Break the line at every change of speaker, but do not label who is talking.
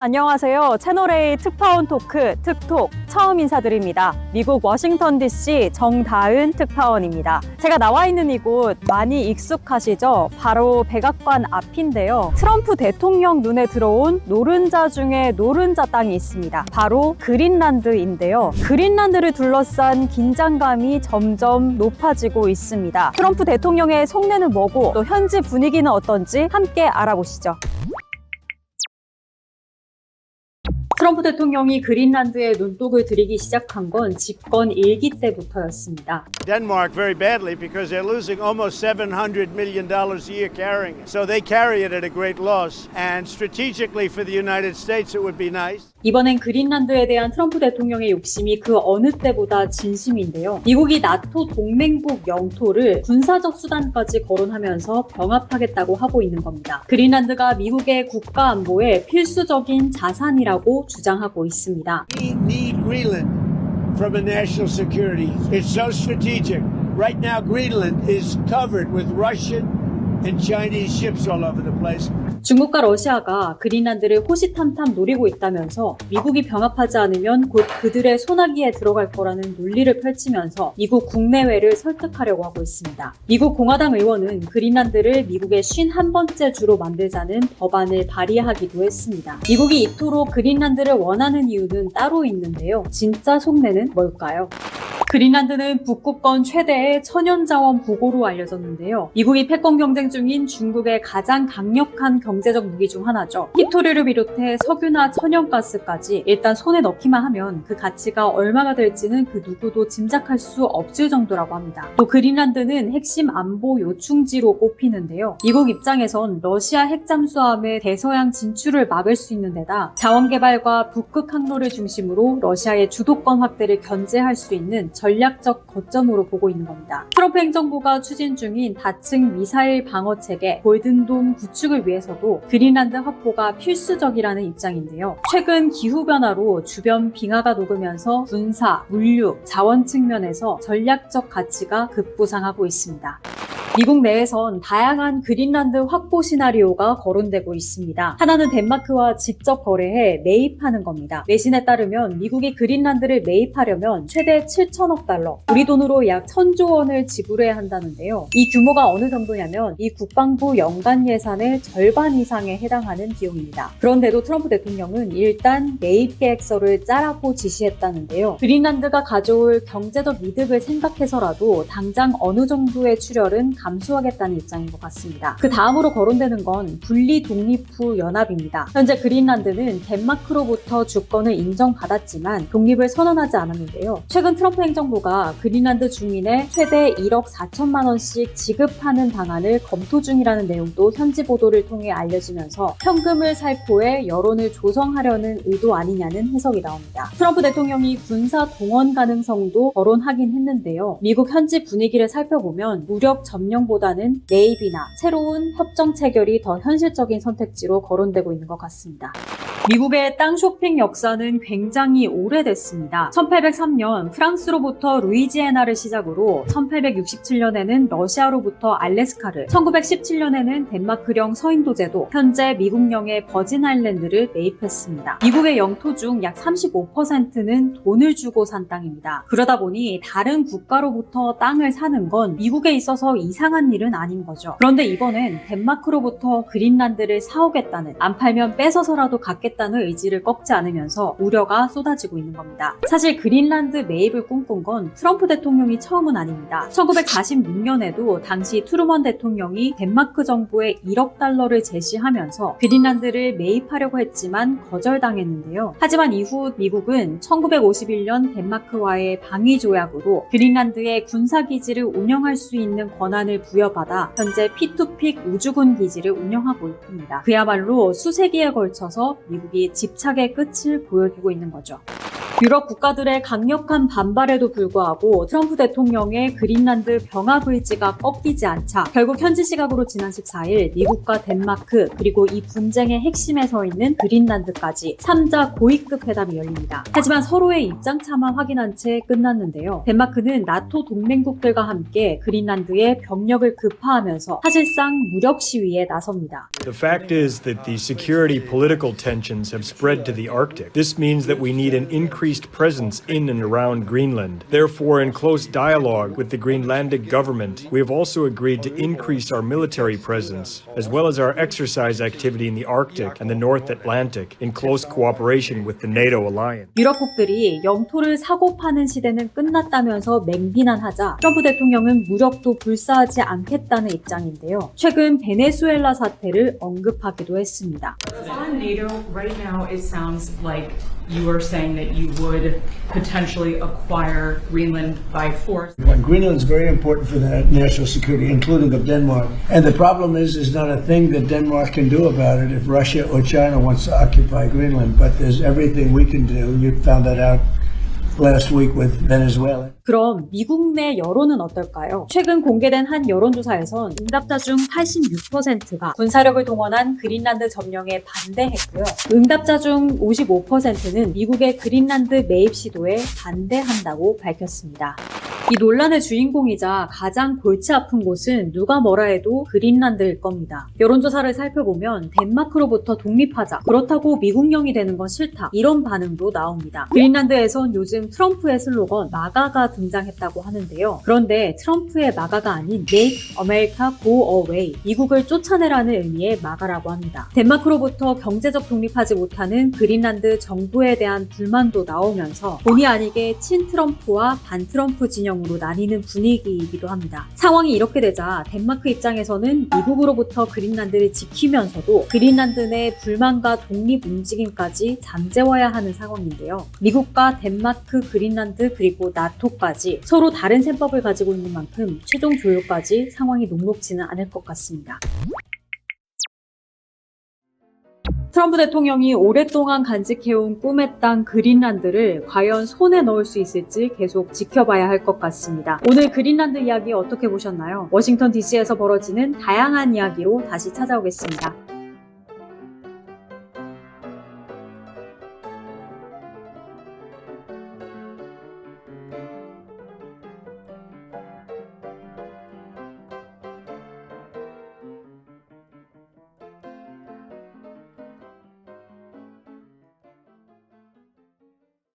안녕하세요. 채널A 특파원 토크 특톡 처음 인사드립니다. 미국 워싱턴 DC 정다은 특파원입니다. 제가 나와 있는 이곳 많이 익숙하시죠? 바로 백악관 앞인데요. 트럼프 대통령 눈에 들어온 노른자 중에 노른자 땅이 있습니다. 바로 그린란드인데요. 그린란드를 둘러싼 긴장감이 점점 높아지고 있습니다. 트럼프 대통령의 속내는 뭐고 또 현지 분위기는 어떤지 함께 알아보시죠. 트럼프 대통령이 그린란드에 눈독을 들이기 시작한 건 집권 1기 때부터였습니다.
Denmark very badly because they're losing almost $700 million a year carrying it. So they carry it at a great loss. And strategically for the United States, it would be nice.
이번엔 그린란드에 대한 트럼프 대통령의 욕심이 그 어느 때보다 진심인데요. 미국이 나토 동맹국 영토를 군사적 수단까지 거론하면서 병합하겠다고 하고 있는 겁니다. 그린란드가 미국의 국가 안보에 필수적인 자산이라고 주장하고 있습니다.
We need Greenland from a national security. It's so strategic. Right now, Greenland is covered with Russian and Chinese ships all over the place.
중국과 러시아가 그린란드를 호시탐탐 노리고 있다면서 미국이 병합하지 않으면 곧 그들의 소나기에 들어갈 거라는 논리를 펼치면서 미국 국내외를 설득하려고 하고 있습니다. 미국 공화당 의원은 그린란드를 미국의 51번째 주로 만들자는 법안을 발의하기도 했습니다. 미국이 이토록 그린란드를 원하는 이유는 따로 있는데요. 진짜 속내는 뭘까요? 그린란드는 북극권 최대의 천연자원 보고로 알려졌는데요. 미국이 패권 경쟁 중인 중국의 가장 강력한 경제적 무기 중 하나죠. 히토리를 비롯해 석유나 천연가스까지 일단 손에 넣기만 하면 그 가치가 얼마가 될지는 그 누구도 짐작할 수 없을 정도라고 합니다. 또 그린란드는 핵심 안보 요충지로 꼽히는데요. 미국 입장에선 러시아 핵잠수함의 대서양 진출을 막을 수 있는 데다 자원개발과 북극 항로를 중심으로 러시아의 주도권 확대를 견제할 수 있는 전략적 거점으로 보고 있는 겁니다. 트럼프 행정부가 추진 중인 다층 미사일 방어 체계 골든돔 구축을 위해서도 그린란드 확보가 필수적이라는 입장인데요. 최근 기후변화로 주변 빙하가 녹으면서 군사, 물류, 자원 측면에서 전략적 가치가 급부상하고 있습니다. 미국 내에선 다양한 그린란드 확보 시나리오가 거론되고 있습니다. 하나는 덴마크와 직접 거래해 매입하는 겁니다. 외신에 따르면 미국이 그린란드를 매입하려면 최대 7천억 달러, 우리 돈으로 약 1,000조 원을 지불해야 한다는데요. 이 규모가 어느 정도냐면 이 국방부 연간 예산의 절반 이상에 해당하는 비용입니다. 그런데도 트럼프 대통령은 일단 매입 계획서를 짜라고 지시했다는데요. 그린란드가 가져올 경제적 이득을 생각해서라도 당장 어느 정도의 출혈은 감수하겠다는 입장인 것 같습니다. 그 다음으로 거론되는 건 분리 독립 후 연합입니다. 현재 그린란드는 덴마크로부터 주권을 인정받았지만 독립을 선언하지 않았는데요. 최근 트럼프 행정부가 그린란드 주민에 최대 1억 4천만 원씩 지급하는 방안을 검토 중이라는 내용도 현지 보도를 통해 알려지면서 현금을 살포해 여론을 조성하려는 의도 아니냐는 해석이 나옵니다. 트럼프 대통령이 군사 동원 가능성도 거론하긴 했는데요. 미국 현지 분위기를 살펴보면 무력 점령보다는 매입이나 새로운 협정 체결이 더 현실적인 선택지로 거론되고 있는 것 같습니다. 미국의 땅 쇼핑 역사는 굉장히 오래됐습니다. 1803년 프랑스로부터 루이지애나를 시작으로 1867년에는 러시아로부터 알래스카를, 1917년에는 덴마크령 서인도제도, 현재 미국령의 버진 아일랜드를 매입했습니다. 미국의 영토 중 약 35%는 돈을 주고 산 땅입니다. 그러다 보니 다른 국가로부터 땅을 사는 건 미국에 있어서 이상한 일은 아닌 거죠. 그런데 이번엔 덴마크로부터 그린란드를 사오겠다는, 안 팔면 뺏어서라도 갖겠다는 의지를 꺾지 않으면서 우려가 쏟아지고 있는 겁니다. 사실 그린란드 매입을 꿈꾼 건 트럼프 대통령이 처음은 아닙니다. 1946년에도 당시 트루먼 대통령이 덴마크 정부에 1억 달러를 제시하면서 그린란드를 매입하려고 했지만 거절당했는데요. 하지만 이후 미국은 1951년 덴마크와의 방위 조약으로 그린란드의 군사기지를 운영할 수 있는 권한을 부여받아 현재 P2P 우주군 기지를 운영하고 있습니다. 그야말로 수세기에 걸쳐서 미국이 집착의 끝을 보여주고 있는 거죠. 유럽 국가들의 강력한 반발에도 불구하고 트럼프 대통령의 그린란드 병합 의지가 꺾이지 않자 결국 현지 시각으로 지난 14일 미국과 덴마크 그리고 이 분쟁의 핵심에 서 있는 그린란드까지 3자 고위급 회담이 열립니다. 하지만 서로의 입장차만 확인한 채 끝났는데요. 덴마크는 나토 동맹국들과 함께 그린란드에 병력을 급파하면서 사실상 무력 시위에 나섭니다.
The fact is that the security political tensions have spread to the Arctic. This means that we need an increased presence in and around Greenland. Therefore, in close dialogue with the Greenlandic government, we have also agreed to increase our military presence, as well as our exercise activity in the Arctic and the North Atlantic, in close cooperation with the NATO alliance.
유럽국들이 영토를 사고 파는 시대는 끝났다면서 맹비난하자 트럼프 대통령은 무력도 불사하지 않겠다는 입장인데요. 최근 베네수엘라 사태를 언급하기도 했습니다.
On NATO, right now it sounds like you are saying that you would potentially acquire Greenland by force.
Greenland is very important for the national security, including of Denmark. And the problem is, there's not a thing that Denmark can do about it if Russia or China wants to occupy Greenland. But there's everything we can do. You found that out last week with Venezuela.
그럼 미국 내 여론은 어떨까요? 최근 공개된 한 여론조사에선 응답자 중 86%가 군사력을 동원한 그린란드 점령에 반대했고요. 응답자 중 55%는 미국의 그린란드 매입 시도에 반대한다고 밝혔습니다. 이 논란의 주인공이자 가장 골치 아픈 곳은 누가 뭐라 해도 그린란드일 겁니다. 여론조사를 살펴보면 덴마크로부터 독립하자, 그렇다고 미국령이 되는 건 싫다, 이런 반응도 나옵니다. 그린란드에선 요즘 트럼프의 슬로건 마가가 등장했다고 하는데요. 그런데 트럼프의 마가가 아닌 Make America Go Away, 미국을 쫓아내라는 의미의 마가라고 합니다. 덴마크로부터 경제적 독립하지 못하는 그린란드 정부에 대한 불만도 나오면서 본의 아니게 친트럼프와 반트럼프 진영으로 나뉘는 분위기이기도 합니다. 상황이 이렇게 되자 덴마크 입장에서는 미국으로부터 그린란드를 지키면서도 그린란드 내 불만과 독립 움직임까지 잠재워야 하는 상황인데요. 미국과 덴마크, 그린란드 그리고 나토까지 서로 다른 셈법을 가지고 있는 만큼 최종 조율까지 상황이 녹록지는 않을 것 같습니다. 트럼프 대통령이 오랫동안 간직해온 꿈의 땅 그린란드를 과연 손에 넣을 수 있을지 계속 지켜봐야 할 것 같습니다. 오늘 그린란드 이야기 어떻게 보셨나요? 워싱턴 DC에서 벌어지는 다양한 이야기로 다시 찾아오겠습니다.